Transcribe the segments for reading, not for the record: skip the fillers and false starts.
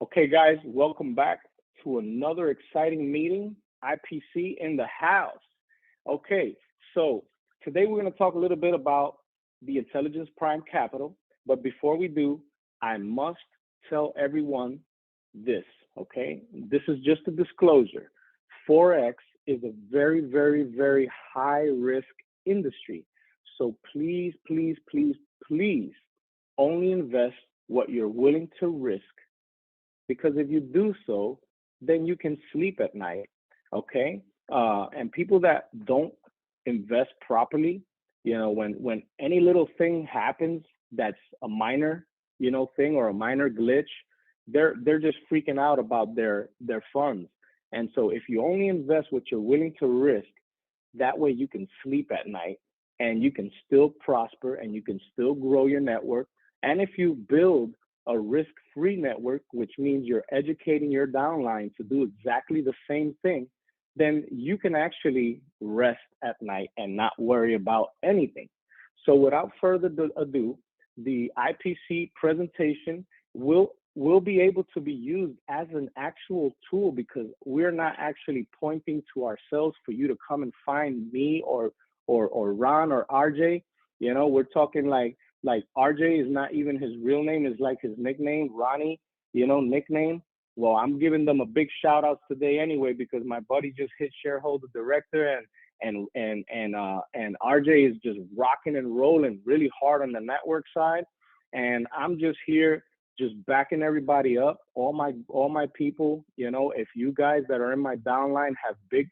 Okay, guys, welcome back to another exciting meeting. IPC in the house. Okay, so today we're going to talk a little bit about the Intelligence Prime Capital. But before we do, I must tell everyone this, okay? This is just a disclosure. Forex is a very, very, very high risk industry. So please, please, please, please only invest what you're willing to risk, because if you do so, then you can sleep at night, okay? And people that don't invest properly, when any little thing happens that's a minor, thing or a minor glitch, they're just freaking out about their funds. And so if you only invest what you're willing to risk, that way you can sleep at night and you can still prosper and you can still grow your network. And if you build a risk-free network, which means you're educating your downline to do exactly the same thing, then you can actually rest at night and not worry about anything. So without further ado, the IPC presentation will be able to be used as an actual tool, because we're not actually pointing to ourselves for you to come and find me or Ron or RJ. We're talking like RJ is not even his real name, is like his nickname, Ronnie, nickname. Well, I'm giving them a big shout out today anyway, because my buddy just hit shareholder director, and RJ is just rocking and rolling really hard on the network side. And I'm just here just backing everybody up, all my people. If you guys that are in my downline have big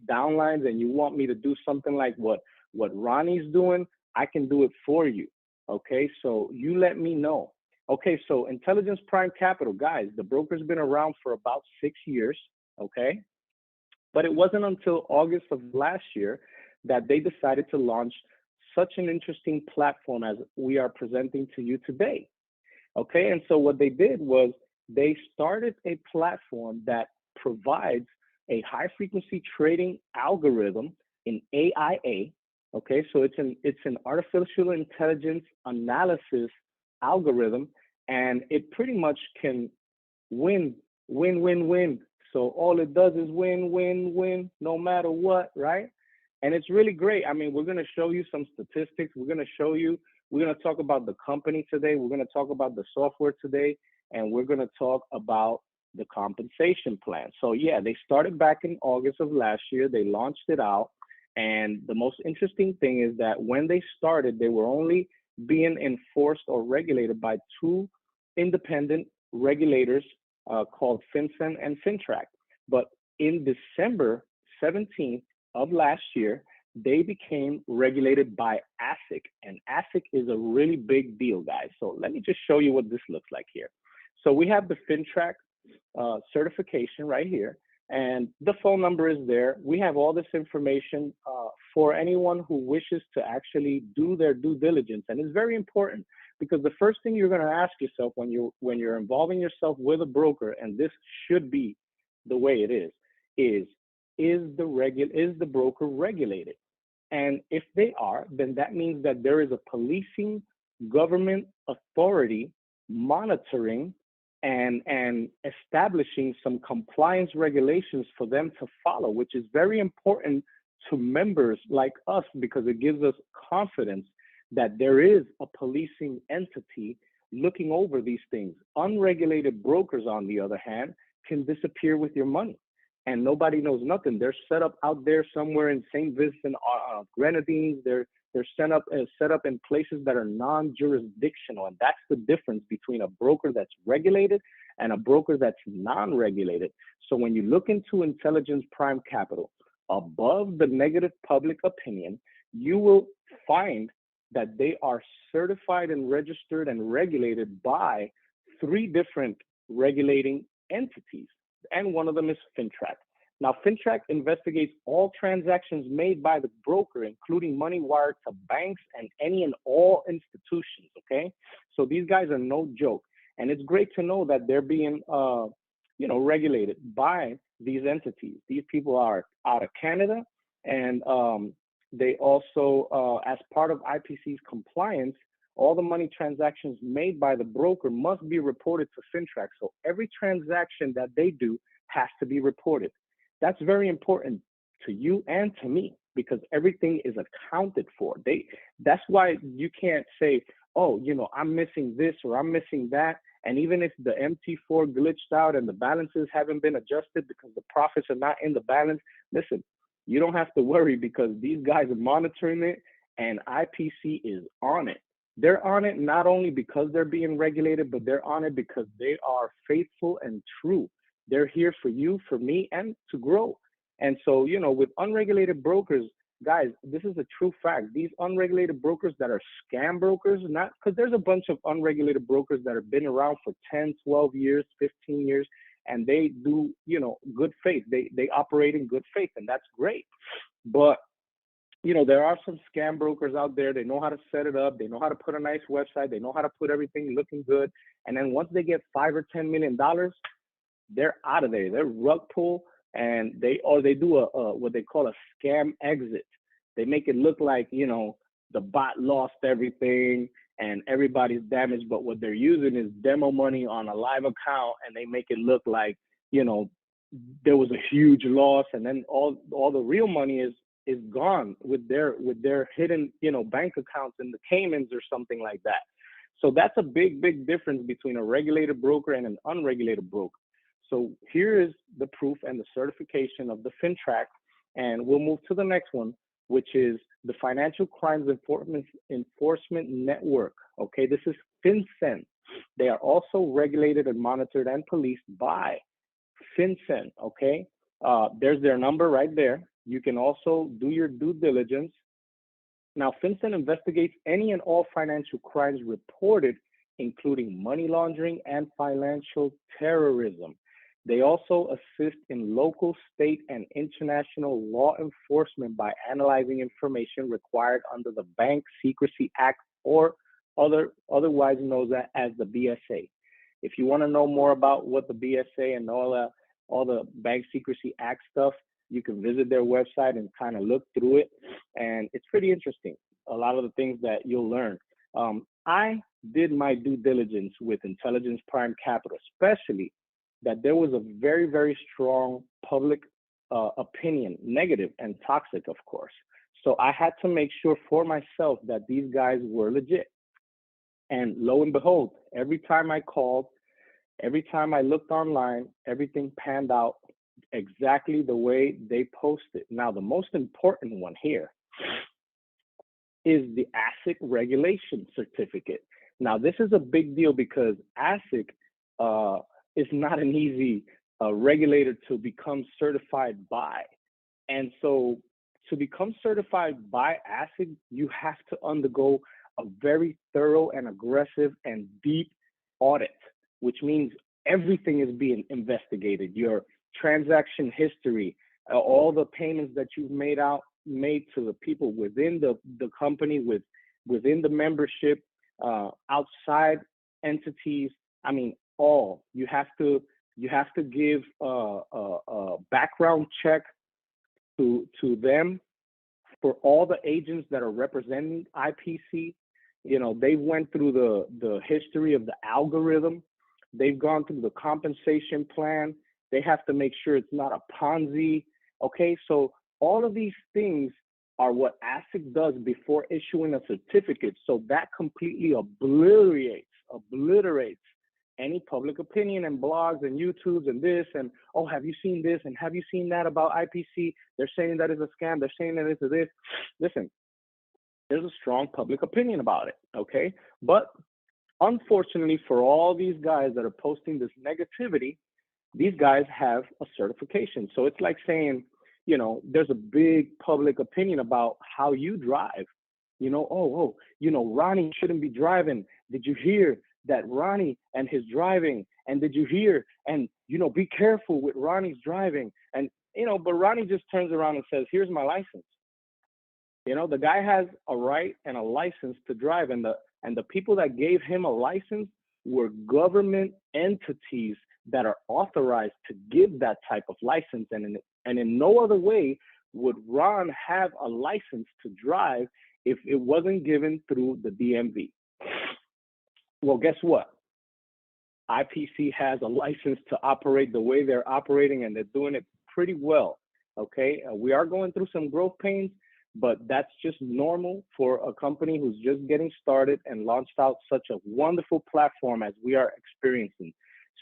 downlines and you want me to do something like what Ronnie's doing, I can do it for you. Okay, so you let me know. Okay, so Intelligence Prime Capital, guys, the broker's been around for about 6 years, okay? But it wasn't until August of last year that they decided to launch such an interesting platform as we are presenting to you today. Okay, and so what they did was they started a platform that provides a high frequency trading algorithm in AIA. Okay, so it's an artificial intelligence analysis algorithm, and it pretty much can win. So all it does is win, no matter what, right? And it's really great. I mean, we're going to show you some statistics. We're going to talk about the company today. We're going to talk about the software today, and we're going to talk about the compensation plan. So yeah, they started back in August of last year. They launched it out. And the most interesting thing is that when they started, they were only being enforced or regulated by two independent regulators called FinCEN and FinTrack. But in December 17th of last year, they became regulated by ASIC. And ASIC is a really big deal, guys. So let me just show you what this looks like here. So we have the FinTrack certification right here, and the phone number is there. We have all this information for anyone who wishes to actually do their due diligence. And it's very important, because the first thing you're going to ask yourself when you're involving yourself with a broker, and this should be the way it is the broker regulated? And if they are, then that means that there is a policing government authority monitoring and establishing some compliance regulations for them to follow, which is very important to members like us, because it gives us confidence that there is a policing entity looking over these things. Unregulated brokers, on the other hand, can disappear with your money and nobody knows nothing. They're set up out there somewhere in St. Vincent, Grenadines. They're set up in places that are non-jurisdictional, and that's the difference between a broker that's regulated and a broker that's non-regulated. So when you look into Intelligence Prime Capital, above the negative public opinion, you will find that they are certified and registered and regulated by 3 different regulating entities, and one of them is FinTrack. Now, FinTrack investigates all transactions made by the broker, including money wired to banks and any and all institutions, okay? So these guys are no joke. And it's great to know that they're being, regulated by these entities. These people are out of Canada, and they also, as part of IPC's compliance, all the money transactions made by the broker must be reported to FinTrack. So every transaction that they do has to be reported. That's very important to you and to me because everything is accounted for. That's why you can't say, oh, I'm missing this or I'm missing that. And even if the MT4 glitched out and the balances haven't been adjusted because the profits are not in the balance, listen, you don't have to worry because these guys are monitoring it and IPC is on it. They're on it not only because they're being regulated, but they're on it because they are faithful and true. They're here for you, for me, and to grow. And so, with unregulated brokers, guys, this is a true fact. These unregulated brokers that are scam brokers, not because there's a bunch of unregulated brokers that have been around for 10, 12 years, 15 years, and they do, good faith. They operate in good faith, and that's great. But, there are some scam brokers out there. They know how to set it up. They know how to put a nice website. They know how to put everything looking good. And then once they get $5 or $10 million, they're out of there. They're rug pull. And they do a what they call a scam exit. They make it look like, the bot lost everything and everybody's damaged, but what they're using is demo money on a live account, and they make it look like, there was a huge loss, and then all the real money is gone with their hidden, bank accounts in the Caymans or something like that. So that's a big difference between a regulated broker and an unregulated broker. So here is the proof and the certification of the FinTrack, and we'll move to the next one, which is the Financial Crimes Enforcement Network. Okay, this is FinCEN. They are also regulated and monitored and policed by FinCEN. Okay, there's their number right there. You can also do your due diligence. Now, FinCEN investigates any and all financial crimes reported, including money laundering and financial terrorism. They also assist in local, state, and international law enforcement by analyzing information required under the Bank Secrecy Act, or otherwise known as the BSA. If you want to know more about what the BSA and all the Bank Secrecy Act stuff, you can visit their website and kind of look through it, and it's pretty interesting. A lot of the things that you'll learn. I did my due diligence with Intelligence Prime Capital, especially that there was a very, very strong public opinion, negative and toxic, of course. So I had to make sure for myself that these guys were legit. And lo and behold, every time I called, every time I looked online, everything panned out exactly the way they posted. Now, the most important one here is the ASIC regulation certificate. Now, this is a big deal because ASIC is not an easy regulator to become certified by. And so to become certified by ASIC, you have to undergo a very thorough and aggressive and deep audit, which means everything is being investigated. Your transaction history, all the payments that you've made to the people within the company, within the membership, outside entities. I mean, all you have to give a background check to them for all the agents that are representing IPC. They went through the history of the algorithm. They've gone through the compensation plan. They have to make sure it's not a Ponzi. Okay, so all of these things are what ASIC does before issuing a certificate. So that completely obliterates any public opinion and blogs and YouTubes and this and, oh, have you seen this and have you seen that about IPC? They're saying that is a scam. They're saying that it's a this. Listen, there's a strong public opinion about it, okay? But unfortunately for all these guys that are posting this negativity, these guys have a certification. So it's like saying, there's a big public opinion about how you drive. Ronnie shouldn't be driving. Did you hear that Ronnie and his driving? And did you hear? And, be careful with Ronnie's driving. And, but Ronnie just turns around and says, here's my license. The guy has a right and a license to drive. And the people that gave him a license were government entities that are authorized to give that type of license. And in no other way would Ron have a license to drive if it wasn't given through the DMV. Well, guess what? IPC has a license to operate the way they're operating, and they're doing it pretty well. Okay, we are going through some growth pains, but that's just normal for a company who's just getting started and launched out such a wonderful platform as we are experiencing.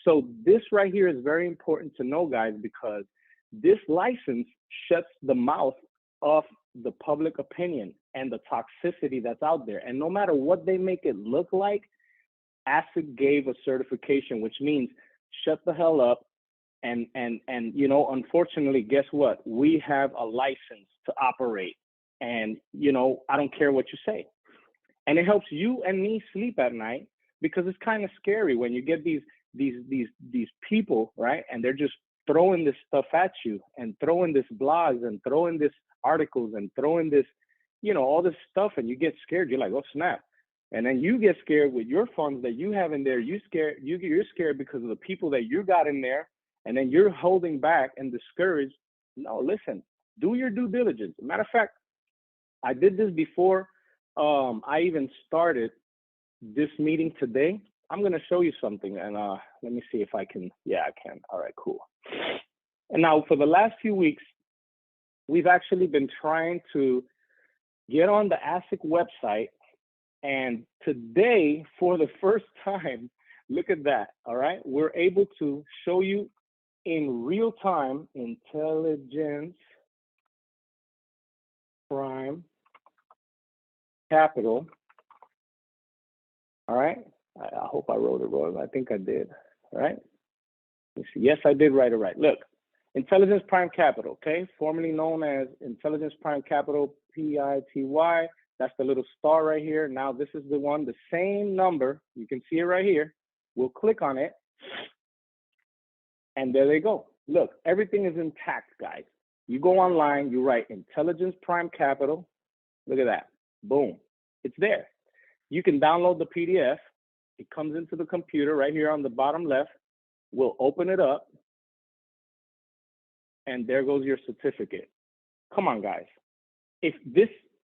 So this right here is very important to know, guys, because this license shuts the mouth of the public opinion and the toxicity that's out there. And no matter what they make it look like, ASIC gave a certification, which means shut the hell up. And you know, unfortunately, guess what? We have a license to operate. And you know, I don't care what you say. And it helps you and me sleep at night, because it's kind of scary when you get these people, right? And they're just throwing this stuff at you, and throwing this blogs, and throwing this articles, and throwing this, you know, all this stuff, and you get scared. You're like, oh snap. And then you get scared with your funds that you have in there. You're scared because of the people that you got in there, and then you're holding back and discouraged. No, listen, do your due diligence. Matter of fact, I did this before I even started this meeting today. I'm going to show you something, and let me see if I can. Yeah, I can. All right, cool. And now for the last few weeks, we've actually been trying to get on the ASIC website. And today, for the first time, look at that, all right? We're able to show you in real time Intelligence Prime Capital, all right? I hope I wrote it wrong. I think I did, all right? Let's see. Yes, I did write it right. Look, Intelligence Prime Capital, okay? Formerly known as Intelligence Prime Capital, PITY. That's the little star right here. Now this is the one, the same number. You can see it right here. We'll click on it. And there they go. Look, everything is intact, guys. You go online, you write Intelligence Prime Capital. Look at that. Boom. It's there. You can download the PDF. It comes into the computer right here on the bottom left. We'll open it up. And there goes your certificate. Come on, guys. If this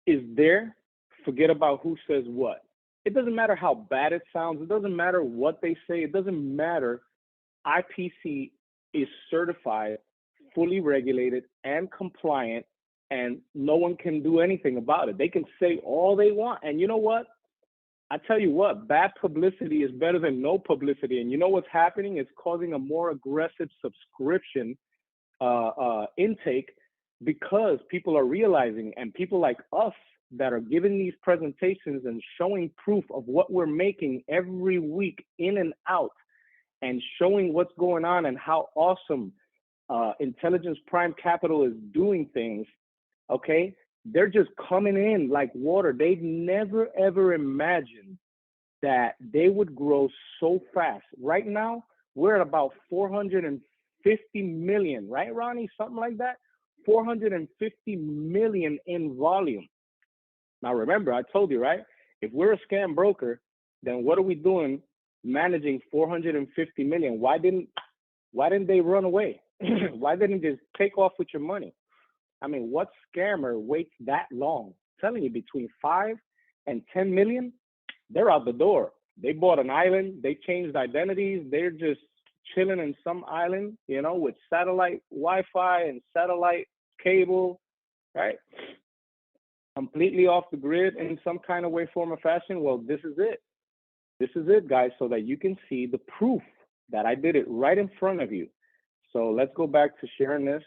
is there, forget about who says what. It doesn't matter how bad it sounds. It doesn't matter what they say. It doesn't matter. IPC is certified, fully regulated, and compliant, and no one can do anything about it. They can say all they want. And you know what? I tell you what, bad publicity is better than no publicity. And you know what's happening? It's causing a more aggressive subscription intake, because people are realizing, and people like us that are giving these presentations and showing proof of what we're making every week in and out, and showing what's going on and how awesome Intelligence Prime Capital is doing things, okay? They're just coming in like water. They've never, ever imagined that they would grow so fast. Right now, we're at about 450 million, right, Ronnie? Something like that. 450 million in volume. Now, remember, I told you, right? If we're a scam broker, then what are we doing managing 450 million? Why didn't they run away? Why didn't they just take off with your money? I mean, what scammer waits that long? I'm telling you, between 5 and 10 million, they're out the door. They bought an island. They changed identities. They're just chilling in some island, you know, with satellite Wi-Fi and satellite cable, right? Completely off the grid in some kind of way, form, or fashion. Well, this is it. This is it, guys, so that you can see the proof that I did it right in front of you. So let's go back to sharing this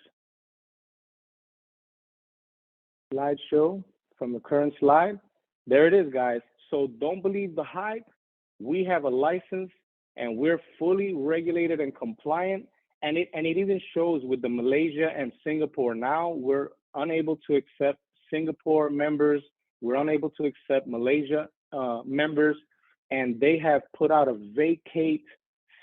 slideshow from the current slide. There it is, guys. So don't believe the hype. We have a license, and we're fully regulated and compliant. And it even shows with the Malaysia and Singapore. Now we're unable to accept Singapore members. We're unable to accept Malaysia members. And they have put out a vacate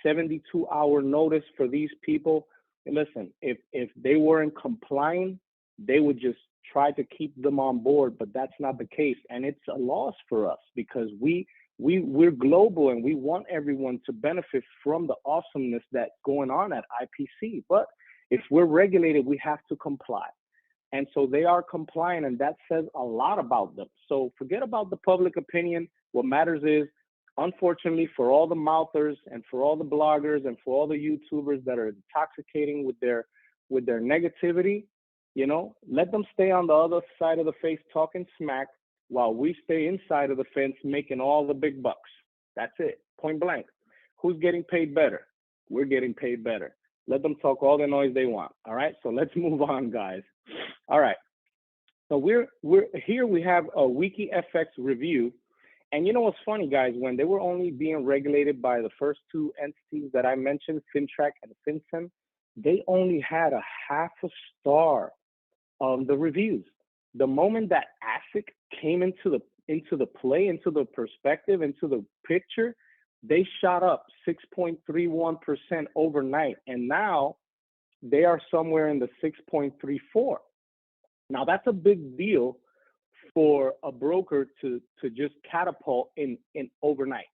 72-hour notice for these people. And listen, if they weren't complying, they would just try to keep them on board, but that's not the case. And it's a loss for us, because we're global, and we want everyone to benefit from the awesomeness that's going on at IPC. But if we're regulated, we have to comply. And so they are compliant, and that says a lot about them. So forget about the public opinion. What matters is unfortunately, for all the mouthers and for all the bloggers and for all the YouTubers that are intoxicating with their negativity, you know, let them stay on the other side of the face talking smack while we stay inside of the fence making all the big bucks. That's it, point blank. Who's getting paid better? We're getting paid better. Let them talk all the noise they want. All right, so let's move on, guys. All right, so we're here. We have a Wiki FX review, and you know what's funny, guys? When they were only being regulated by the first two entities that I mentioned, FinTrack and FinCEN, they only had a half a star on the reviews. The moment that ASIC came into the play, into the perspective, into the picture, they shot up 6.31% overnight, and now they are somewhere in the 6.34. Now that's a big deal for a broker to just catapult in overnight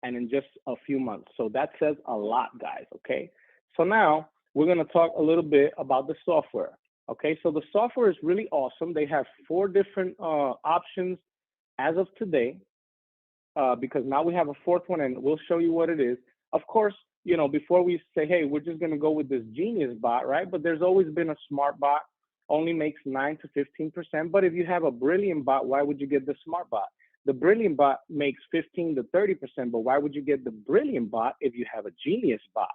and in just a few months. So that says a lot, guys. Okay. So now we're going to talk a little bit about the software. Okay. So the software is really awesome. They have 4 different options as of today, because now we have a 4th one, and we'll show you what it is. Of course, you know, before we say, hey, we're just going to go with this Genius bot, right? But there's always been a smart bot, only makes 9 to 15%. But if you have a brilliant bot, why would you get the smart bot? The brilliant bot makes 15 to 30%, but why would you get the brilliant bot if you have a Genius bot?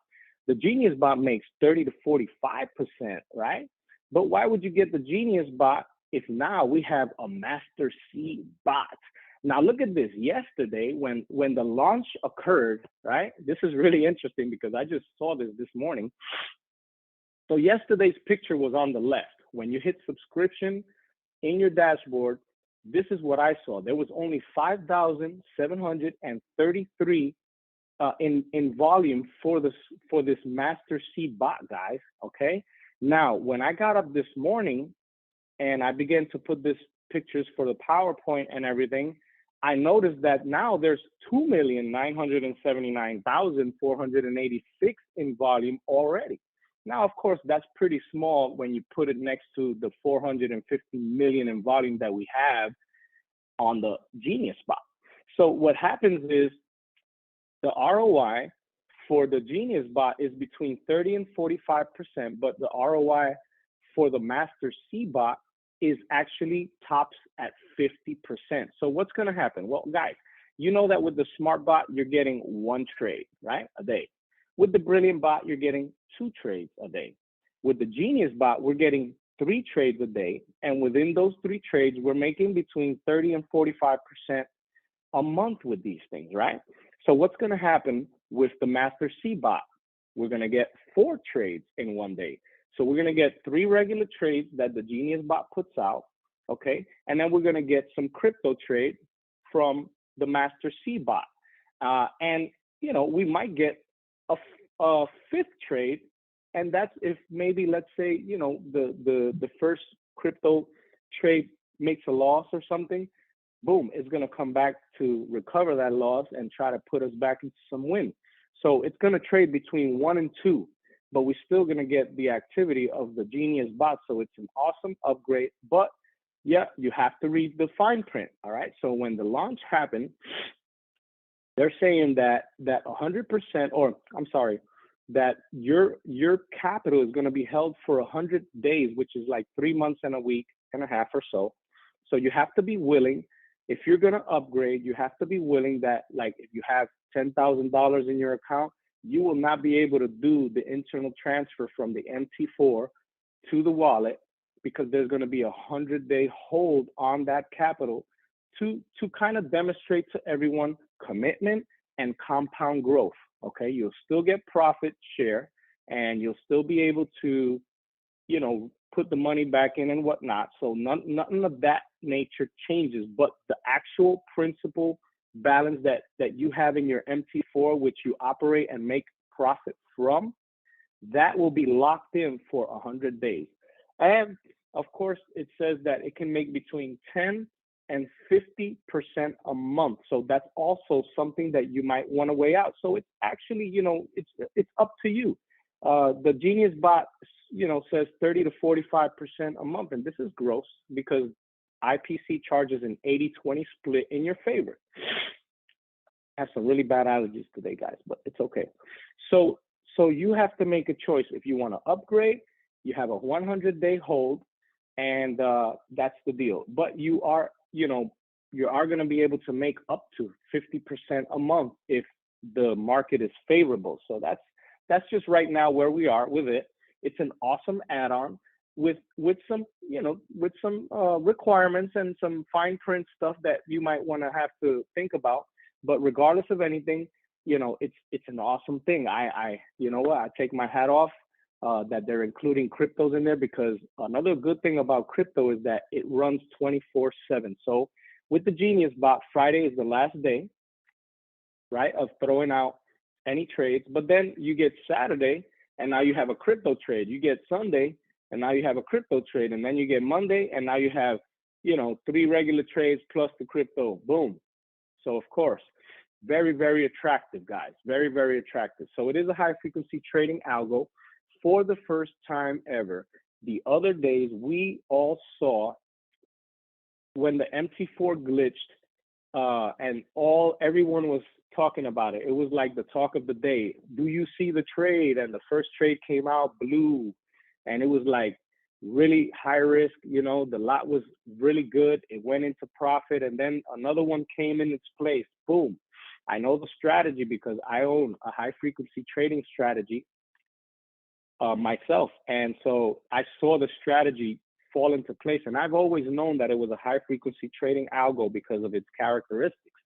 The Genius bot makes 30 to 45%, right? But why would you get the Genius bot if now we have a Master C bot? Now look at this. Yesterday, when the launch occurred, right? This is really interesting because I just saw this morning. So yesterday's picture was on the left. When you hit subscription in your dashboard, this is what I saw. There was only 5,733 in volume for this Master C bot, guys. Okay. Now, when I got up this morning and I began to put these pictures for the PowerPoint and everything, I noticed that now there's 2,979,486 in volume already. Now, of course, that's pretty small when you put it next to the 450 million in volume that we have on the Genius bot. So what happens is the ROI for the Genius bot is between 30 and 45%, but the ROI for the Master C bot is actually tops at 50%. So what's going to happen? Well, guys, you know that with the smart bot, you're getting 1 trade, right, a day. With the brilliant bot, you're getting 2 trades a day. With the Genius bot, we're getting 3 trades a day. And within those 3 trades, we're making between 30 and 45% a month with these things, right? So what's going to happen with the Master C bot? We're going to get 4 trades in one day. So we're going to get 3 regular trades that the Genius bot puts out, okay? And then we're going to get some crypto trade from the Master C bot. And, you know, we might get a 5th trade, and that's if maybe, let's say, you know, the first crypto trade makes a loss or something, boom, it's going to come back to recover that loss and try to put us back into some win. So it's going to trade between 1 and 2, but we're still going to get the activity of the Genius bot. So it's an awesome upgrade, but yeah, you have to read the fine print. All right. So when the launch happened, they're saying that 100%, or I'm sorry, that your capital is going to be held for 100 days, which is like 3 months and a week and a half or so. So you have to be willing. If you're going to upgrade, you have to be willing that, like, if you have $10,000 in your account, you will not be able to do the internal transfer from the MT4 to the wallet because there's going to be a 100-day hold on that capital to kind of demonstrate to everyone commitment and compound growth. Okay, you'll still get profit share and you'll still be able to, you know, put the money back in and whatnot. So nothing of that nature changes, but the actual principal balance that you have in your MT4, which you operate and make profit from, that will be locked in for 100 days. And of course, it says that it can make between 10 and 50% a month. So that's also something that you might want to weigh out. So it's actually, you know, it's up to you. The Genius bot, you know, says 30 to 45% a month, and this is gross because IPC charges an 80-20 split in your favor. have some really bad allergies today, guys, but it's okay. So you have to make a choice. If you want to upgrade, you have a 100-day hold, and that's the deal. But you are, you are going to be able to make up to 50% a month if the market is favorable. So that's just right now where we are with it. It's an awesome add-on with some with some requirements and some fine print stuff that you might want to have to think about. But regardless of anything, it's an awesome thing. I you know what, I take my hat off that they're including cryptos in there, because another good thing about crypto is that it runs 24/7. So with the Genius Bot, Friday is the last day, right, of throwing out any trades. But then you get Saturday, and now you have a crypto trade. You get Sunday, and now you have a crypto trade. And then you get Monday, and now you have, 3 regular trades plus the crypto. Boom. So of course, very, very attractive, guys. Very, very attractive. So it is a high frequency trading algo for the first time ever. The other days we all saw when the MT4 glitched, and everyone was talking about it. It was like the talk of the day. Do you see the trade? And the first trade came out blue, and it was like really high risk. The lot was really good. It went into profit, and then another one came in its place. Boom. I know the strategy because I own a high frequency trading strategy myself. And so I saw the strategy fall into place. And I've always known that it was a high frequency trading algo because of its characteristics.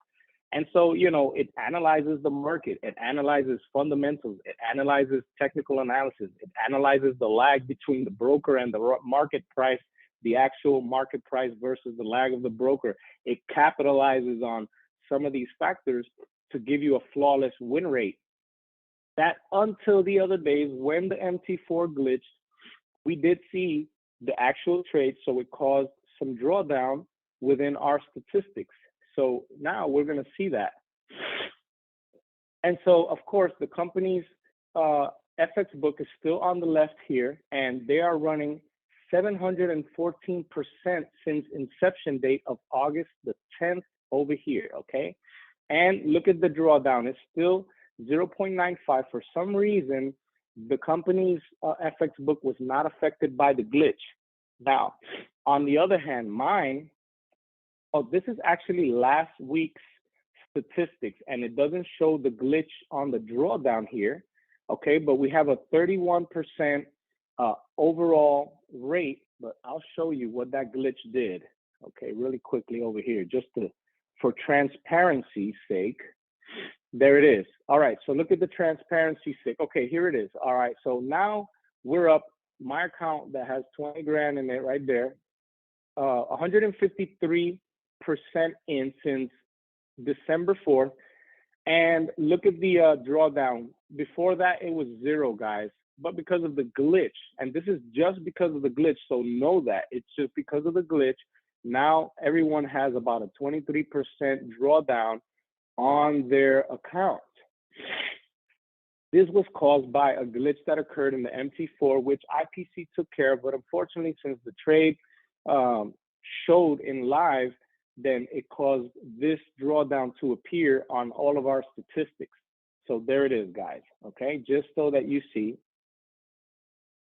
And so, it analyzes the market, it analyzes fundamentals, it analyzes technical analysis, it analyzes the lag between the broker and the market price, the actual market price versus the lag of the broker. It capitalizes on some of these factors to give you a flawless win rate. That until the other days when the MT4 glitched, we did see the actual trade, so it caused some drawdown within our statistics. So now we're going to see that. And so, of course, the company's FX book is still on the left here, and they are running 714% since inception date of August the 10th over here, okay? And look at the drawdown. It's still 0.95. For some reason, the company's FX book was not affected by the glitch. Now, on the other hand, mine, this is actually last week's statistics, and it doesn't show the glitch on the drawdown here, okay? But we have a 31% overall rate, but I'll show you what that glitch did, okay, really quickly over here, just for transparency's sake. There it is. All right, so look at the transparency sake. Okay, here it is. All right, so now we're up, my account that has 20 grand in it right there, 153% in since December 4th. And look at the drawdown. Before that, it was 0, guys. But because of the glitch, and this is just because of the glitch, so know that it's just because of the glitch. Now everyone has about a 23% drawdown on their account. This was caused by a glitch that occurred in the MT4, which IPC took care of. But unfortunately, since the trade showed in live, then it caused this drawdown to appear on all of our statistics. So there it is, guys, okay? Just so that you see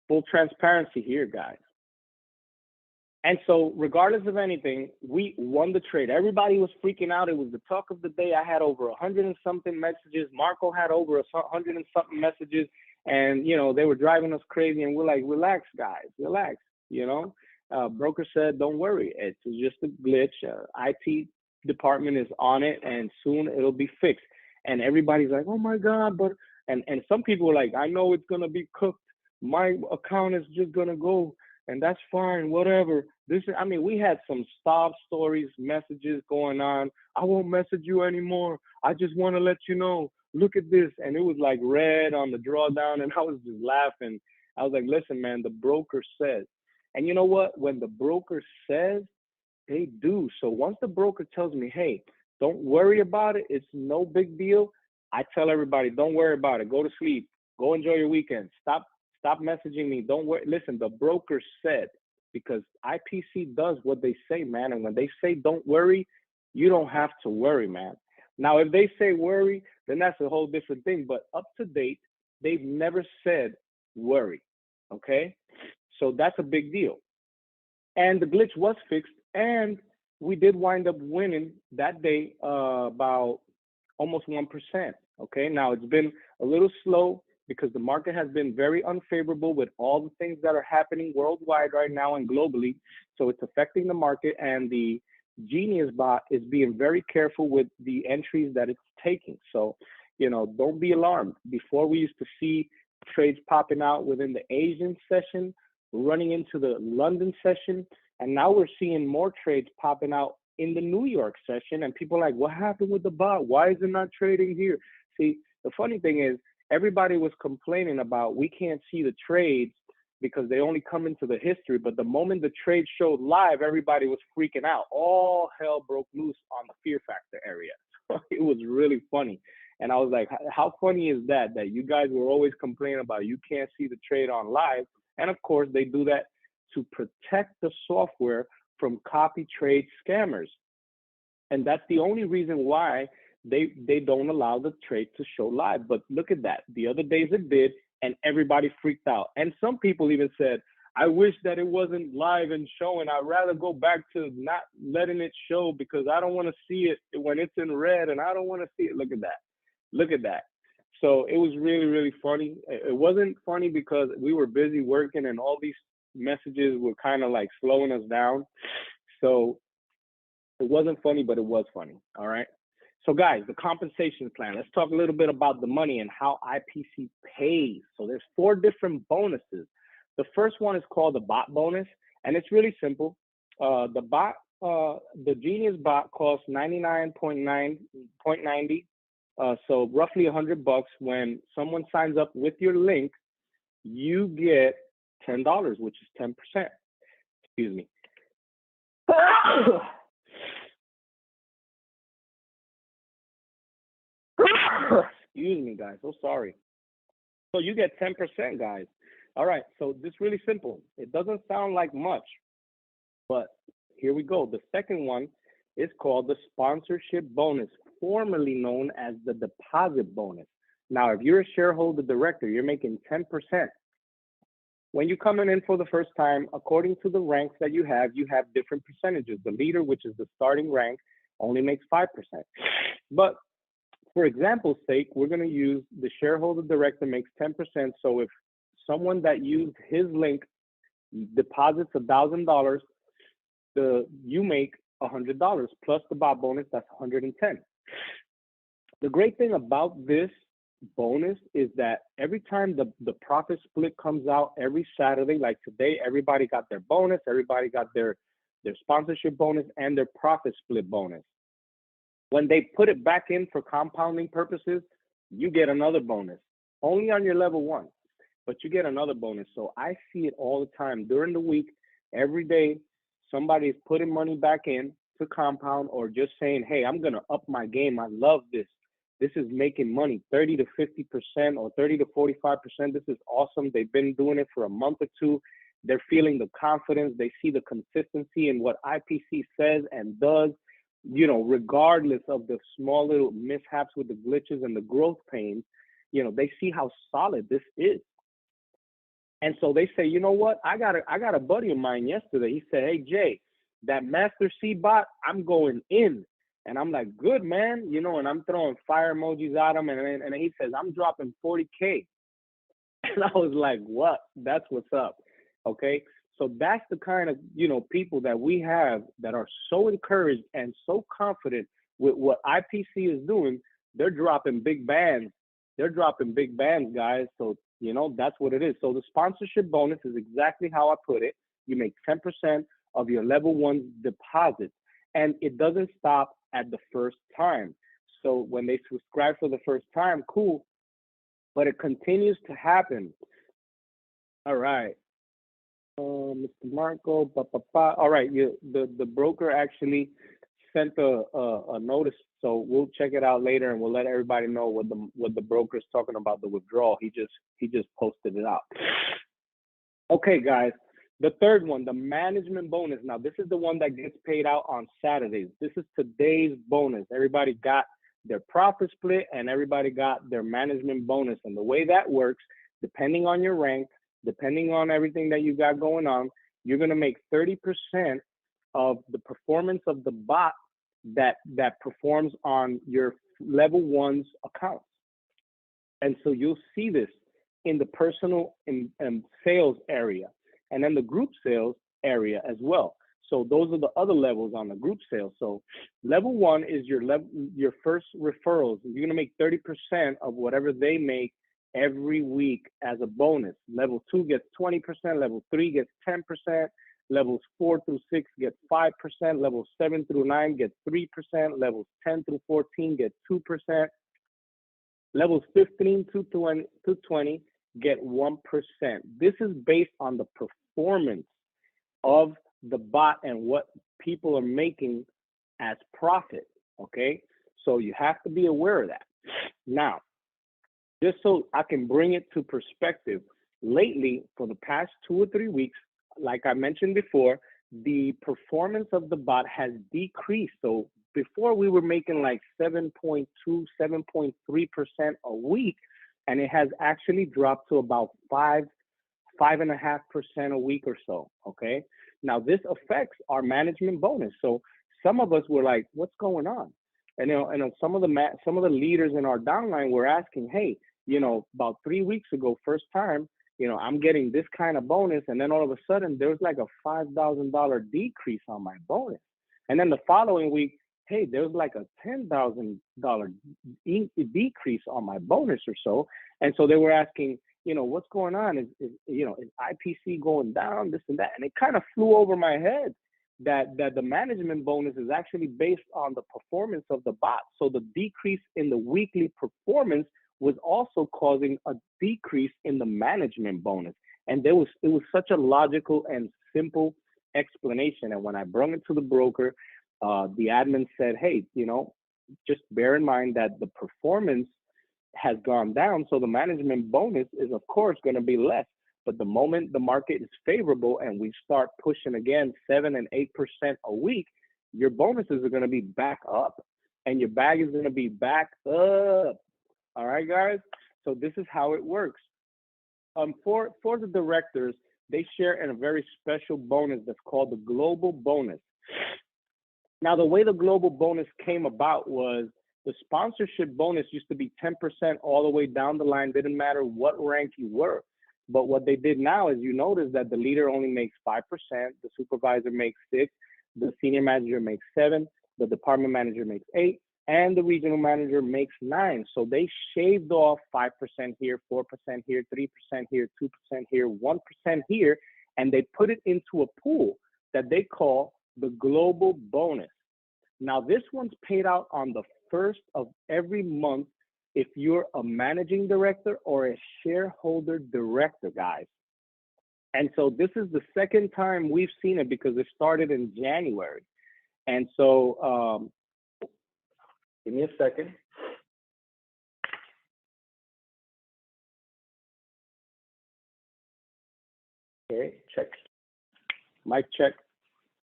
full transparency here, guys. And so regardless of anything, we won the trade. Everybody was freaking out. It was the talk of the day. I had over 100 and something messages. Marco had over 100 and something messages. And, they were driving us crazy. And we're like, relax, guys, relax, Broker said, don't worry. It's just a glitch. IT department is on it, and soon it'll be fixed. And everybody's like, oh, my God. But and some people are like, I know it's going to be cooked. My account is just going to go. And that's fine, whatever. We had some stop stories, messages going on. I won't message you anymore. I just want to let you know, look at this. And it was like red on the drawdown, and I was just laughing. I was like, listen, man, the broker says. And you know what? When the broker says, they do. So once the broker tells me, hey, don't worry about it, it's no big deal, I tell everybody, don't worry about it. Go to sleep. Go enjoy your weekend. Stop messaging me. Don't worry. Listen, the broker said, because IPC does what they say, man. And when they say don't worry, you don't have to worry, man. Now, if they say worry, then that's a whole different thing. But up to date, they've never said worry. Okay, so that's a big deal. And the glitch was fixed, and we did wind up winning that day about almost 1%. Okay, now it's been a little slow because the market has been very unfavorable with all the things that are happening worldwide right now and globally. So it's affecting the market, and the Genius bot is being very careful with the entries that it's taking. So, don't be alarmed. Before, we used to see trades popping out within the Asian session, running into the London session, and now we're seeing more trades popping out in the New York session. And people are like, what happened with the bot? Why is it not trading here? See, the funny thing is, everybody was complaining about we can't see the trades because they only come into the history. But the moment the trade showed live, everybody was freaking out. All hell broke loose on the fear factor area. It was really funny. And I was like, how funny is that you guys were always complaining about you can't see the trade on live? And of course, they do that to protect the software from copy trade scammers. And that's the only reason why they don't allow the trade to show live. But look at that. The other days it did, and everybody freaked out. And some people even said, I wish that it wasn't live and showing. I'd rather go back to not letting it show because I don't want to see it when it's in red, and I don't want to see it. Look at that. Look at that. So it was really, really funny. It wasn't funny because we were busy working and all these messages were kind of like slowing us down. So it wasn't funny, but it was funny. All right. So guys, the compensation plan. Let's talk a little bit about the money and how IPC pays. So there's 4 different bonuses. The first one is called the bot bonus, and it's really simple. The Genius bot costs 99.90. So roughly $100. When someone signs up with your link, you get $10, which is 10%. Excuse me. Excuse me, guys. So sorry. So you get 10%, guys. All right. So this is really simple. It doesn't sound like much, but here we go. The second one is called the sponsorship bonus, formerly known as the deposit bonus. Now, if you're a shareholder director, you're making 10%. When you're coming in for the first time, according to the ranks that you have different percentages. The leader, which is the starting rank, only makes 5%. But for example's sake, we're going to use the shareholder director makes 10%. So if someone that used his link deposits $1,000, you make $100 plus the bot bonus, that's 110. The great thing about this bonus is that every time the profit split comes out every Saturday, like today, everybody got their bonus, everybody got their sponsorship bonus and their profit split bonus. When they put it back in for compounding purposes, you get another bonus, only on your level 1, but you get another bonus. So I see it all the time during the week. Every day, somebody is putting money back in to compound or just saying, hey, I'm going to up my game. I love this. This is making money, 30 to 50% or 30 to 45%. This is awesome. They've been doing it for a month or 2. They're feeling the confidence. They see the consistency in what IPC says and does, regardless of the small little mishaps with the glitches and the growth pains. They see how solid this is. And so they say, you know what? I got a buddy of mine yesterday. He said, hey, Jay, that Master C bot, I'm going in. And I'm like, good, man. And I'm throwing fire emojis at him. And he says, I'm dropping 40K. And I was like, what? That's what's up. Okay. So that's the kind of, people that we have that are so encouraged and so confident with what IPC is doing. They're dropping big bands. Guys. So, that's what it is. So the sponsorship bonus is exactly how I put it. You make 10% of your level 1 deposit, and it doesn't stop at the first time. So when they subscribe for the first time, cool, but it continues to happen. All right. Mr. Marco, all right, the broker actually sent a notice, so we'll check it out later and we'll let everybody know what the broker is talking about the withdrawal. He just posted it out. Okay, guys, the third one, the management bonus. Now, this is the one that gets paid out on Saturdays. This is today's bonus. Everybody got their profit split, and everybody got their management bonus. And the way that works, depending on your rank, depending on everything that you got going on, you're going to make 30% of the performance of the bot that performs on your level one's accounts. And so you'll see this in the personal and sales area, and then the group sales area as well. So those are the other levels on the group sales. So level one is your first referrals. You're gonna make 30% of whatever they make every week as a bonus. Level two gets 20%, level three gets 10%, levels 4 through 6 get 5%, levels 7 through 9 get 3%, levels 10 through 14 get 2%, levels 15 to 20 get 1%. This is based on the performance of the bot and what people are making as profit, okay? So you have to be aware of that. Now, just so I can bring it to perspective, lately, for the past 2 or 3 weeks, like I mentioned before, the performance of the bot has decreased. So before we were making like 7.2, 7.3% a week, and it has actually dropped to about 5.5% a week or so, okay? Now this affects our management bonus. So some of us were like, what's going on? And some of the leaders in our downline were asking, hey, about 3 weeks ago, first time, I'm getting this kind of bonus, and then all of a sudden there's like a $5,000 decrease on my bonus. And then the following week, hey, there's like a $10,000 decrease on my bonus or so. And so they were asking, what's going on? Is IPC going down, this and that? And it kind of flew over my head that the management bonus is actually based on the performance of the bot. So the decrease in the weekly performance was also causing a decrease in the management bonus. And it was such a logical and simple explanation. And when I brought it to the broker, the admin said, hey, just bear in mind that the performance has gone down. So the management bonus is, of course, going to be less. But the moment the market is favorable and we start pushing again 7 and 8% a week, your bonuses are going to be back up and your bag is going to be back up. All right, guys. So this is how it works. For the directors, they share in a very special bonus that's called the global bonus. Now, the way the global bonus came about was the sponsorship bonus used to be 10% all the way down the line. Didn't matter what rank you were. But what they did now is you notice that the leader only makes 5%, the supervisor makes 6%, the senior manager makes 7%, the department manager makes 8%, and the regional manager makes 9%. So they shaved off 5% here, 4% here, 3% here, 2% here, 1% here, and they put it into a pool that they call the global bonus. Now, this one's paid out on the first of every month if you're a managing director or a shareholder director, guys. And so this is the second time we've seen it because it started in January. And so, give me a second. Okay, check. Mic check.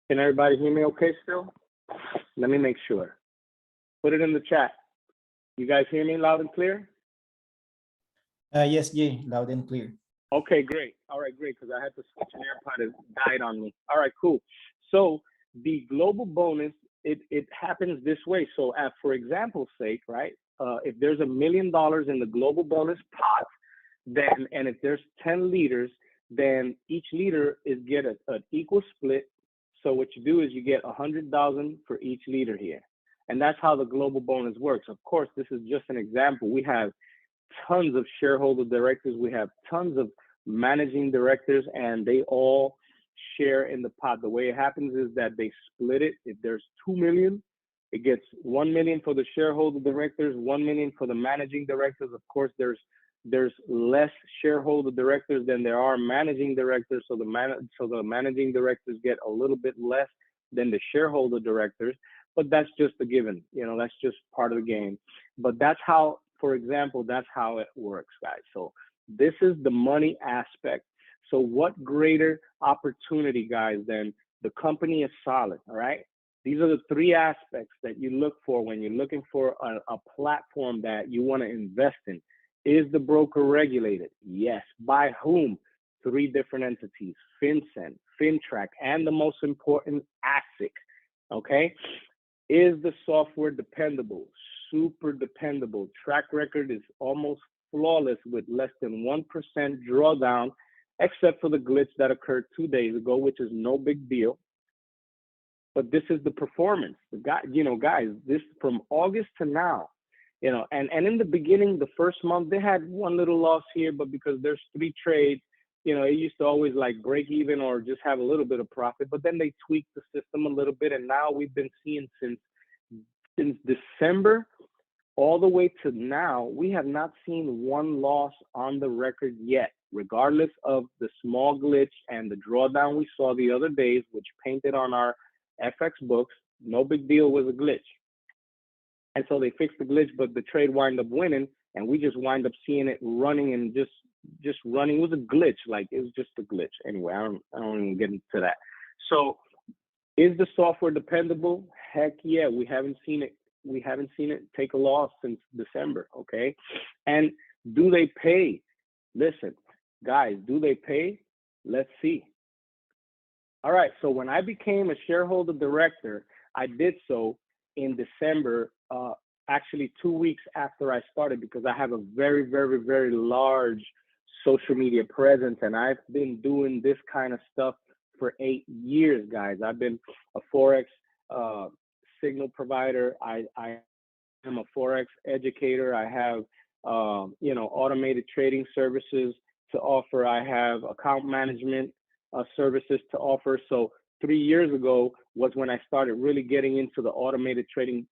Can everybody hear me okay still? Let me make sure. Put it in the chat. You guys hear me loud and clear? Yes, Jay, loud and clear. Okay, great. All right, great, because I had to switch an AirPod. It died on me. All right, cool. So the global bonus, it happens this way. So for example's sake, right, if there's $1 million in the global bonus pot, then, and if there's 10 leaders, then each leader is get an equal split. So what you do is you get 100,000 for each leader here. And that's how the global bonus works. Of course, this is just an example. We have tons of shareholder directors. We have tons of managing directors, and they all share in the pot. The way it happens is that they split it. If there's 2 million, it gets 1 million for the shareholder directors, 1 million for the managing directors. Of course, there's less shareholder directors than there are managing directors. So the managing directors get a little bit less than the shareholder directors. But that's just a given, that's just part of the game. But that's how, for example, that's how it works, guys. So this is the money aspect. So what greater opportunity, guys, than the company is solid, all right? These are the three aspects that you look for when you're looking for a platform that you want to invest in. Is the broker regulated? Yes. By whom? Three different entities: FinCEN, FinTrack, and the most important, ASIC. Okay. Is the software dependable? Super dependable. Track record is almost flawless with less than 1% drawdown, except for the glitch that occurred 2 days ago, which is no big deal. But this is the performance. The guy, guys, this from August to now, and in the beginning, the first month, they had one little loss here, but because there's 3 trades, it used to always like break even or just have a little bit of profit. But then they tweaked the system a little bit, and now we've been seeing since December all the way to now, we have not seen one loss on the record yet, regardless of the small glitch and the drawdown we saw the other days, which painted on our FX books. No big deal, was a glitch. And so they fixed the glitch, but the trade wind up winning, and we just wind up seeing it running and just running. It was a glitch, like it was just a glitch. Anyway, I don't even get into that. So is the software dependable? Heck yeah, we haven't seen it. We haven't seen it take a loss since December, okay? And do they pay? Listen, guys, do they pay? Let's see. All right, so when I became a shareholder director, I did so in December, actually 2 weeks after I started, because I have a very, very, very large social media presence, and I've been doing this kind of stuff for 8 years, guys. I've been a Forex signal provider. I am a Forex educator. I have, automated trading services to offer. I have account management services to offer. So 3 years ago was when I started really getting into the automated trading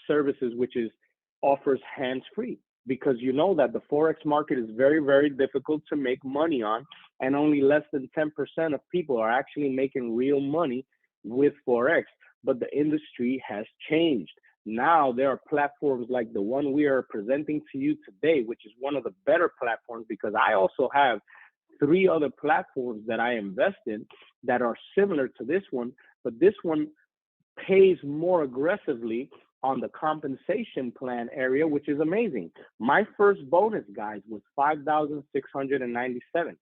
services, which offers hands-free, because you know that the Forex market is very, very difficult to make money on, and only less than 10% of people are actually making real money with Forex. But the industry has changed. Now there are platforms like the one we are presenting to you today, which is one of the better platforms, because I also have 3 other platforms that I invest in that are similar to this one, but this one pays more aggressively on the compensation plan area, which is amazing. My first bonus, guys, was $5,697.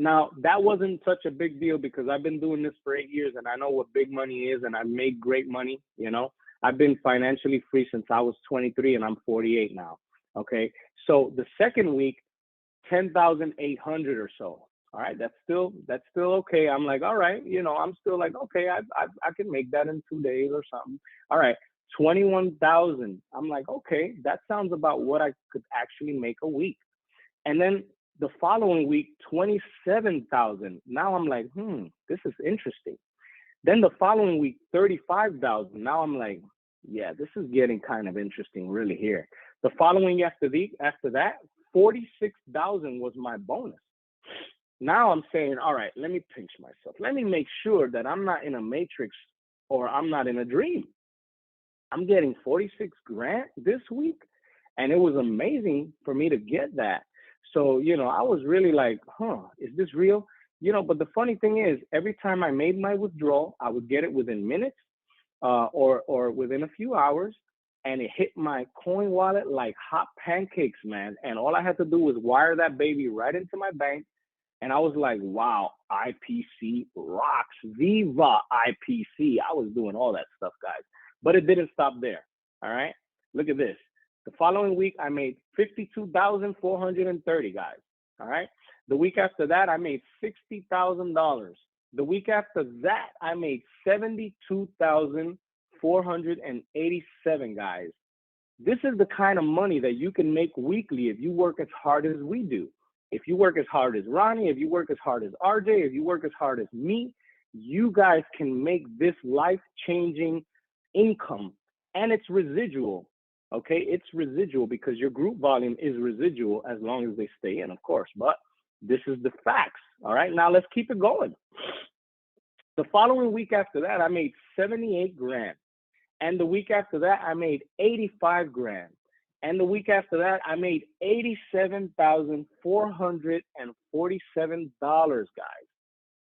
Now, that wasn't such a big deal because I've been doing this for 8 years and I know what big money is, and I've made great money. I've been financially free since I was 23 and I'm 48 now. Okay. So the second week, 10,800 or so. All right. That's still okay. I'm like, all right. I'm still like, okay, I can make that in 2 days or something. All right. 21,000. I'm like, okay, that sounds about what I could actually make a week. And then the following week, 27,000. Now I'm like, this is interesting. Then the following week, 35,000. Now I'm like, yeah, this is getting kind of interesting really here. The following after that, 46,000 was my bonus. Now I'm saying, all right, let me pinch myself. Let me make sure that I'm not in a matrix or I'm not in a dream. I'm getting 46 grand this week, and it was amazing for me to get that. So, I was really like, is this real? But the funny thing is, every time I made my withdrawal, I would get it within minutes or within a few hours, and it hit my coin wallet like hot pancakes, man. And all I had to do was wire that baby right into my bank. And I was like, wow, IPC rocks. Viva IPC. I was doing all that stuff, guys. But it didn't stop there. All right. Look at this. The following week, I made $52,430, guys. All right. The week after that, I made $60,000. The week after that, I made $72,487, guys. This is the kind of money that you can make weekly if you work as hard as we do. If you work as hard as Ronnie, if you work as hard as RJ, if you work as hard as me, you guys can make this life-changing income, and it's residual. Okay, it's residual because your group volume is residual as long as they stay in, of course. But this is the facts. All right, now let's keep it going. The following week after that, I made 78 grand. And the week after that, I made 85 grand. And the week after that, I made $87,447, guys.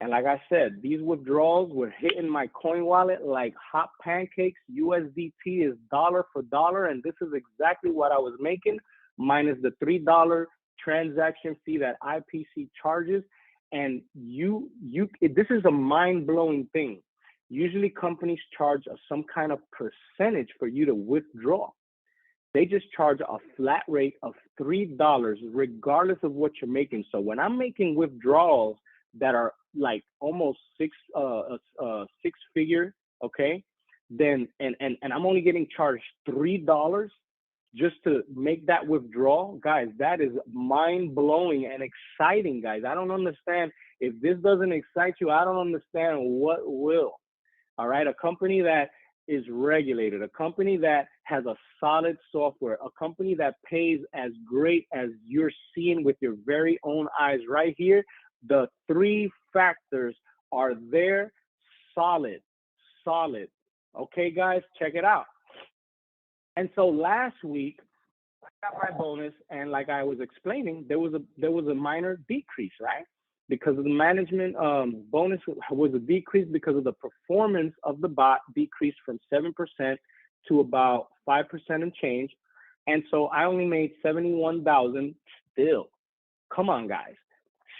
And like I said, these withdrawals were hitting my coin wallet like hot pancakes. USDT is dollar for dollar, and this is exactly what I was making, minus the $3 transaction fee that IPC charges. And this is a mind-blowing thing. Usually companies charge some kind of percentage for you to withdraw. They just charge a flat rate of $3 regardless of what you're making. So when I'm making withdrawals that are like almost six figure, okay, then and I'm only getting charged $3 just to make that withdrawal, guys, that is mind-blowing and exciting, guys. I don't understand. If this doesn't excite you, I don't understand what will. All right, a company that is regulated, a company that has a solid software, a company that pays as great as you're seeing with your very own eyes right here. The three factors are there, solid. Okay, guys, check it out. And so last week, I got my bonus, and like I was explaining, there was a minor decrease, right? Because of the management bonus was a decrease because of the performance of the bot decreased from 7% to about 5% and change. And so I only made 71,000 still. Come on, guys,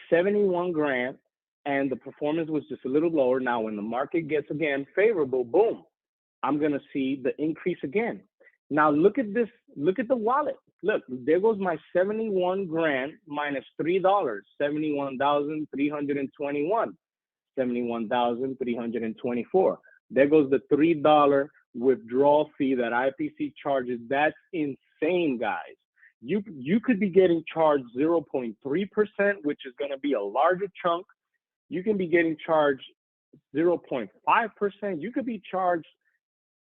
71 grand, and the performance was just a little lower. Now, when the market gets again favorable, boom, I'm gonna see the increase again. Now look at this, look at the wallet. Look, there goes my 71 grand minus $3, 71,321, 71,324. There goes the $3 withdrawal fee that IPC charges. That's insane, guys. You could be getting charged 0.3%, which is going to be a larger chunk. You can be getting charged 0.5%. You could be charged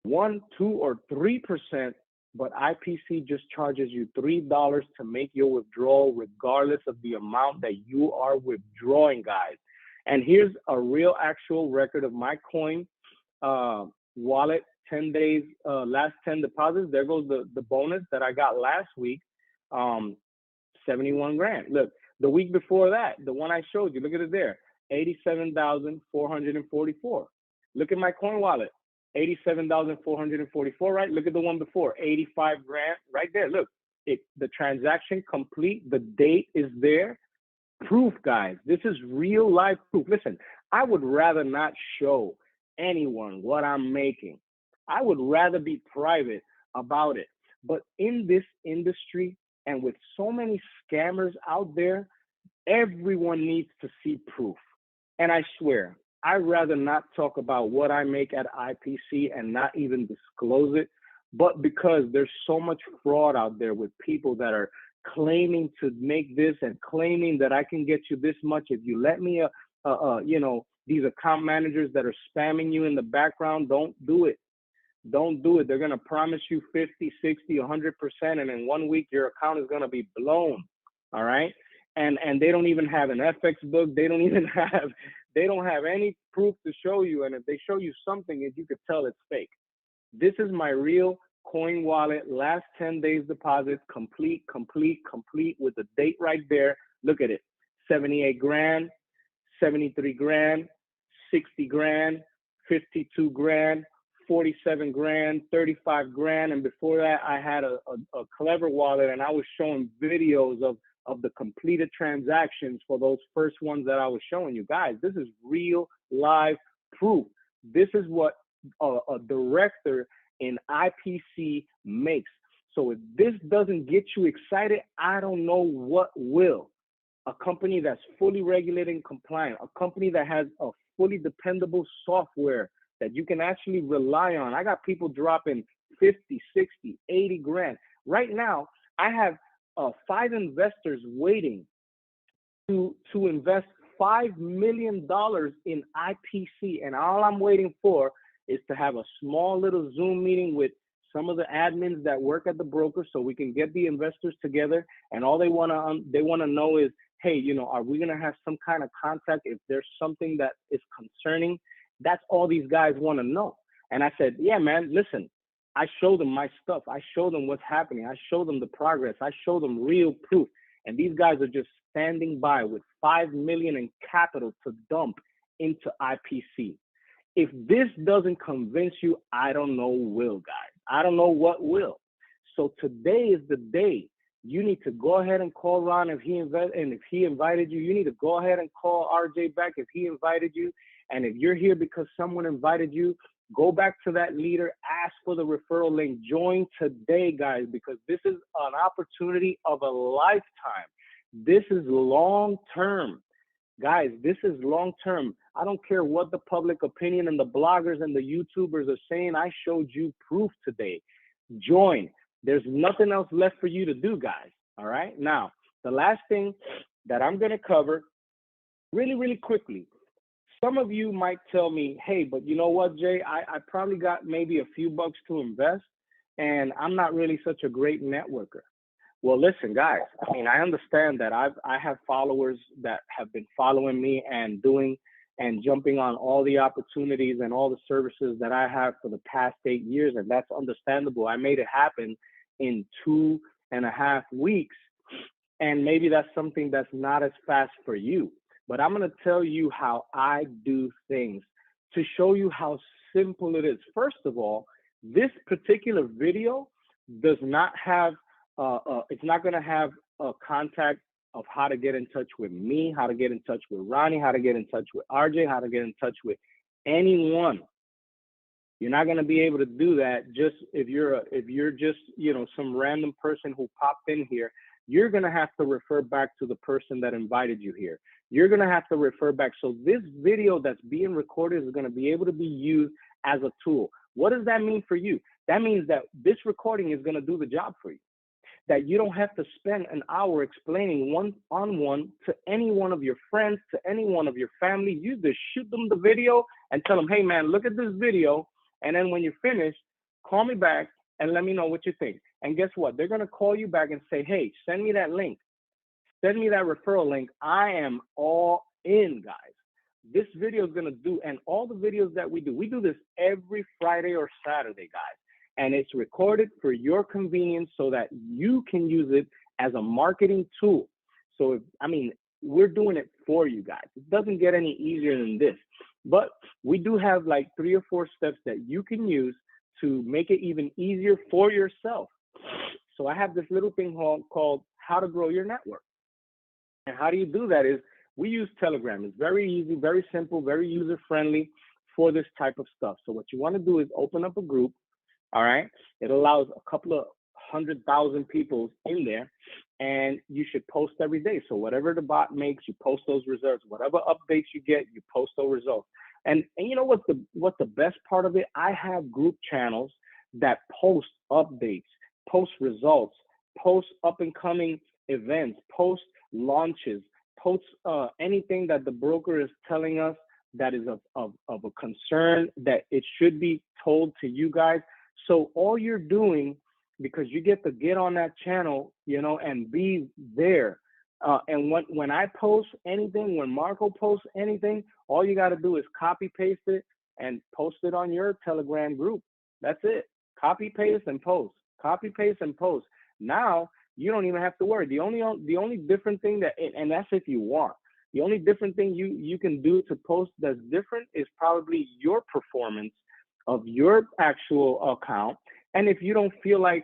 1, 2, or 3%, but IPC just charges you $3 to make your withdrawal, regardless of the amount that you are withdrawing, guys. And here's a real actual record of my coin wallet, 10 days, last 10 deposits. There goes the bonus that I got last week, 71 grand. Look, the week before that, the one I showed you, look at it there, 87,444. Look at my coin wallet, 87,444, right? Look at the one before, 85 grand, right there. Look, the transaction complete, the date is there. Proof, guys. This is real life proof. Listen, I would rather not show anyone what I'm making. I would rather be private about it. But in this industry and with so many scammers out there, everyone needs to see proof. And I swear, I'd rather not talk about what I make at IPC and not even disclose it, but because there's so much fraud out there with people that are claiming to make this and claiming that I can get you this much if you let me, these account managers that are spamming you in the background, don't do it. Don't do it. They're going to promise you 50, 60, 100%, and in 1 week, your account is going to be blown, all right? And they don't even have an FX book. They don't have any proof to show you. And if they show you something, you could tell it's fake. This is my real coin wallet, last 10 days deposits, complete with the date right there. Look at it, 78 grand, 73 grand, 60 grand, 52 grand, 47 grand, 35 grand. And before that, I had a Clever wallet, and I was showing videos of the completed transactions for those first ones that I was showing you. Guys, this is real live proof. This is what a director in IPC makes. So if this doesn't get you excited, I don't know what will. A company that's fully regulated and compliant, a company that has a fully dependable software that you can actually rely on. I got people dropping 50, 60, 80 grand. Right now, I have 5 investors waiting to invest $5 million in IPC. And all I'm waiting for is to have a small little Zoom meeting with some of the admins that work at the broker so we can get the investors together. And all they want to know is, hey, are we going to have some kind of contact if there's something that is concerning? That's all these guys want to know. And I said, yeah, man, listen, I show them my stuff. I show them what's happening. I show them the progress. I show them real proof. And these guys are just standing by with $5 million in capital to dump into IPC. If this doesn't convince you, I don't know will, guys. I don't know what will. So today is the day. You need to go ahead and call Ron if he invited you. You need to go ahead and call RJ back if he invited you. And if you're here because someone invited you, go back to that leader, ask for the referral link. Join today, guys, because this is an opportunity of a lifetime. This is long term. Guys, this is long term. I don't care what the public opinion and the bloggers and the YouTubers are saying. I showed you proof today. Join. There's nothing else left for you to do, guys. All right. Now, the last thing that I'm going to cover really, really quickly. Some of you might tell me, hey, but you know what, Jay? I probably got maybe a few bucks to invest, and I'm not really such a great networker. Well, listen, guys, I mean, I understand that I have followers that have been following me and doing and jumping on all the opportunities and all the services that I have for the past 8 years, and that's understandable. I made it happen in 2.5 weeks, and maybe that's something that's not as fast for you. But I'm going to tell you how I do things to show you how simple it is. First of all, this particular video does not have, it's not going to have a contact of how to get in touch with me, how to get in touch with Ronnie, how to get in touch with RJ, how to get in touch with anyone. You're not going to be able to do that just if you're just, you know, some random person who popped in here. You're going to have to refer back to the person that invited you here. You're going to have to refer back. So this video that's being recorded is going to be able to be used as a tool. What does that mean for you? That means that this recording is going to do the job for you. That you don't have to spend an hour explaining one-on-one to any one of your friends, to any one of your family. You just shoot them the video and tell them, hey, man, look at this video. And then when you're finished, call me back and let me know what you think. And guess what? They're going to call you back and say, hey, send me that link. Send me that referral link. I am all in, guys. This video is going to do, and all the videos that we do this every Friday or Saturday, guys. And it's recorded for your convenience so that you can use it as a marketing tool. So, we're doing it for you guys. It doesn't get any easier than this. But we do have like 3 or 4 steps that you can use to make it even easier for yourself. So I have this little thing called How to Grow Your Network. And how do you do that is we use Telegram. It's very easy, very simple, very user-friendly for this type of stuff. So what you want to do is open up a group, all right? It allows a couple of 100,000 people in there, and you should post every day. So whatever the bot makes, you post those results. Whatever updates you get, you post those results. And you know what's the best part of it? I have group channels that post updates, post results, post up-and-coming events, post launches, post anything that the broker is telling us that is of a concern that it should be told to you guys. So all you're doing, because you get to get on that channel, you know, and be there. And when I post anything, when Marco posts anything, all you got to do is copy paste it and post it on your Telegram group. That's it. Copy paste and post. Copy paste and post. Now you don't even have to worry. The only different thing and that's if you want. The only different thing you can do to post that's different is probably your performance of your actual account. And if you don't feel like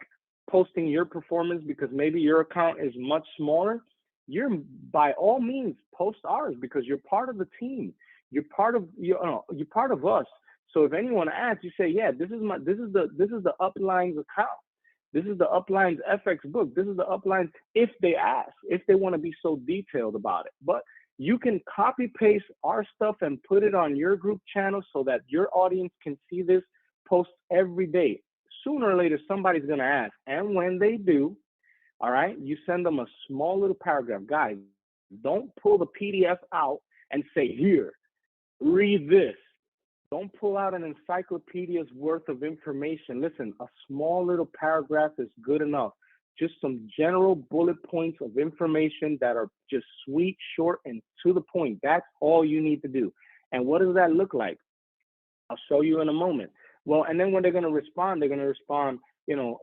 posting your performance because maybe your account is much smaller, you're by all means post ours because you're part of the team. You're part of you're part of us. So if anyone asks, you say, yeah, this is the Uplines account. This is the Uplines FX book. This is the Uplines, if they ask, if they want to be so detailed about it. But you can copy paste our stuff and put it on your group channel so that your audience can see this post every day. Sooner or later, somebody's going to ask. And when they do, all right, you send them a small little paragraph. Guys, don't pull the PDF out and say, here, read this. Don't pull out an encyclopedia's worth of information. Listen, a small little paragraph is good enough. Just some general bullet points of information that are just sweet, short, and to the point. That's all you need to do. And what does that look like? I'll show you in a moment. Well, and then when they're going to respond, you know,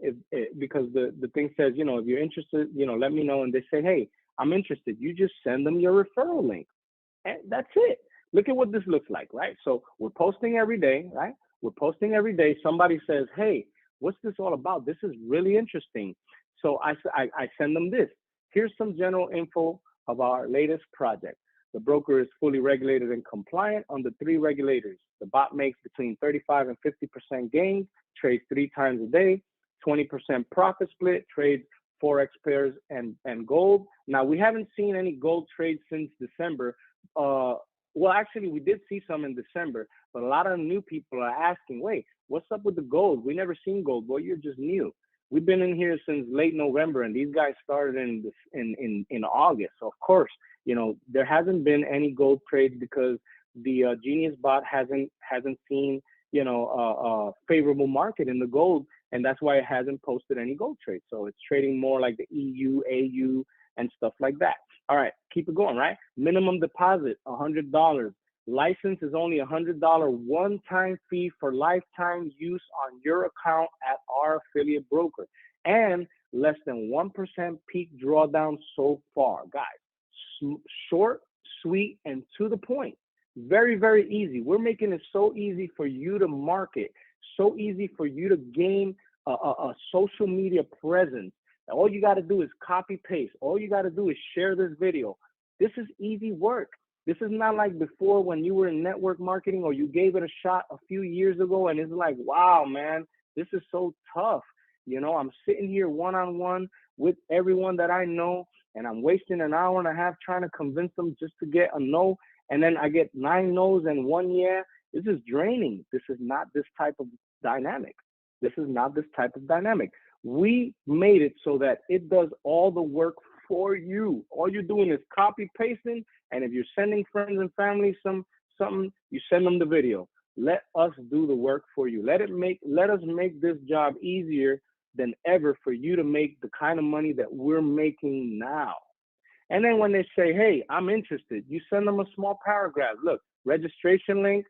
because the thing says, you know, if you're interested, you know, let me know. And they say, hey, I'm interested. You just send them your referral link. And that's it. look at what this looks like, right? So we're posting every day, right? We're posting every day. Somebody says, hey, what's this all about? This is really interesting. So I send them this. Here's some general info of our latest project. The broker is fully regulated and compliant under 3 regulators. The bot makes between 35 and 50% gains, trades 3 times a day, 20% profit split, trades Forex pairs and gold. Now, we haven't seen any gold trades since December. Well, actually, we did see some in December, but a lot of new people are asking, wait, what's up with the gold? We never seen gold. Well, you're just new. We've been in here since late November, and these guys started in August. So of course, you know, there hasn't been any gold trades because the Genius bot hasn't seen, you know, a favorable market in the gold, and that's why it hasn't posted any gold trades. So it's trading more like the EU, AU, and stuff like that. All right, keep it going, right? Minimum deposit, $100. License is only $100 one-time fee for lifetime use on your account at our affiliate broker, and less than 1% peak drawdown so far. Guys, short, sweet, and to the point. Very, very easy. We're making it so easy for you to market, so easy for you to gain a social media presence. All you got to do is copy paste. All you got to do is share this video. This is easy work. This is not like before when you were in network marketing or you gave it a shot a few years ago and it's like, wow, man, this is so tough. You know, I'm sitting here one-on-one with everyone that I know and I'm wasting an hour and a half trying to convince them just to get a no. And then I get 9 no's and 1 yeah. This is draining. This is not this type of dynamic. This is not this type of dynamic. We made it so that it does all the work for you. All you're doing is copy pasting, and if you're sending friends and family something, you send them the video. Let us do the work for you. Let us make this job easier than ever for you to make the kind of money that we're making now. And then when they say, hey, I'm interested, you send them a small paragraph. Look, registration link,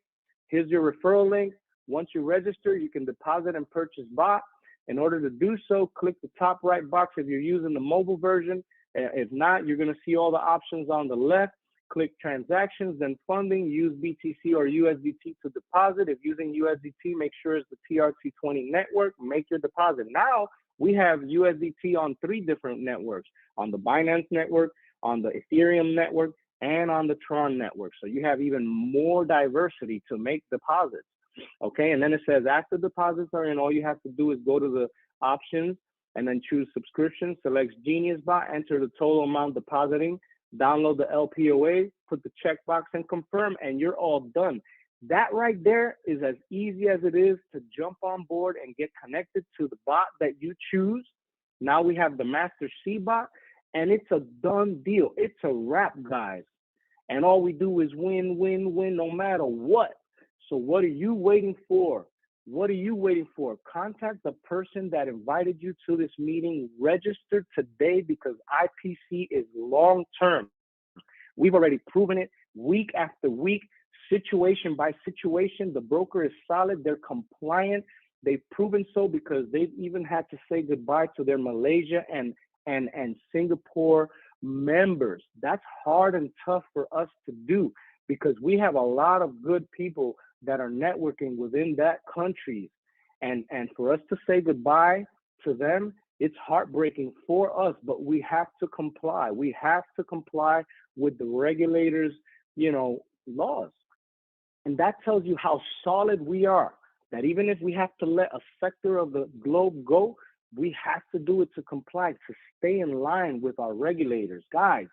here's your referral link. Once you register, you can deposit and purchase bot. In order to do so, click the top right box if you're using the mobile version. If not, you're going to see all the options on the left. Click transactions, then funding. Use BTC or USDT to deposit. If using USDT, make sure it's the TRT20 network. Make your deposit. Now, we have USDT on 3 different networks, on the Binance network, on the Ethereum network, and on the Tron network. So you have even more diversity to make deposits. Okay, and then it says after deposits are in, all you have to do is go to the options and then choose subscription, select Genius Bot, enter the total amount depositing, download the LPOA, put the checkbox and confirm, and you're all done. That right there is as easy as it is to jump on board and get connected to the bot that you choose. Now we have the Master C bot, and it's a done deal. It's a wrap, guys. And all we do is win, win, win, no matter what. So what are you waiting for? What are you waiting for? Contact the person that invited you to this meeting. Register today because IPC is long-term. We've already proven it week after week, situation by situation. The broker is solid. They're compliant. They've proven so because they've even had to say goodbye to their Malaysia and Singapore members. That's hard and tough for us to do because we have a lot of good people that are networking within that countries. And for us to say goodbye to them, it's heartbreaking for us, but we have to comply. We have to comply with the regulators, you know, laws. And that tells you how solid we are, that even if we have to let a sector of the globe go, we have to do it to comply, to stay in line with our regulators. Guys,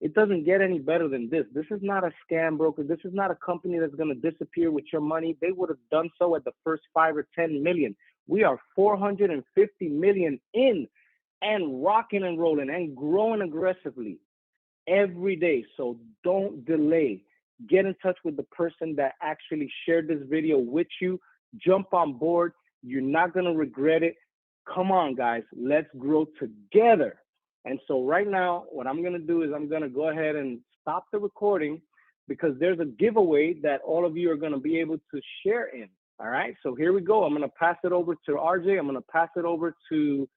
it doesn't get any better than this. This is not a scam broker. This is not a company that's going to disappear with your money. They would have done so at the first 5 or 10 million. We are 450 million in and rocking and rolling and growing aggressively every day. So don't delay. Get in touch with the person that actually shared this video with you. Jump on board. You're not going to regret it. Come on, guys. Let's grow together. And so right now, what I'm going to do is I'm going to go ahead and stop the recording because there's a giveaway that all of you are going to be able to share in. All right. So here we go. I'm going to pass it over to RJ. I'm going to pass it over to